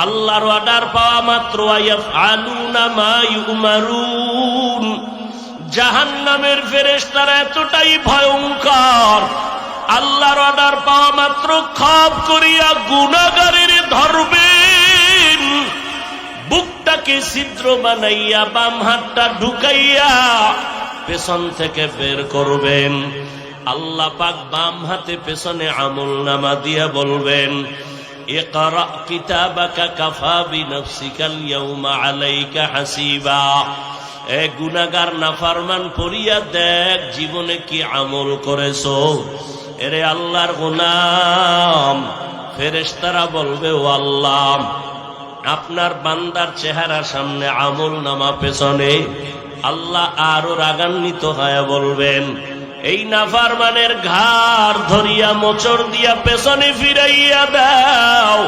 আল্লাহর অর্ডার পাওয়া মাত্র ইয়াফআলুনা মা ইউমারুন। জাহান্নামের ফেরেশতারা এতটাই ভয়ঙ্কর, আল্লাহর অর্ডার পাওয়া মাত্র খপ করিয়া গুনাহগারের ধরবেন, বুকটাকে ছিদ্র বানাইয়া বাম হাতটা ঢুকাইয়া পেছন থেকে বের করবেন। আল্লাহ পাক বাম হাতে পেছনে আমলনামা দিয়া বলবেন, ইকরা কিতাবাকা কাফা বিনফসিকাল ইয়াউমা আলাইকা হাসিবা। এ গুনাহগার নাফরমান পড়িয়া দেখ জীবনে কি আমল করেছো। এরে আল্লাহর গোলাম, ফেরেশতারা বলবে, ও আল্লাহ, আপনার বান্দার চেহারা সামনে, আমল নামা পেছনে। আল্লাহ আরো রাগান্বিত হয়ে বলবেন, এই নাফরমানের ঘাড় ধরিয়া মোচড় দিয়া পেছনে ফিরাইয়া দাও।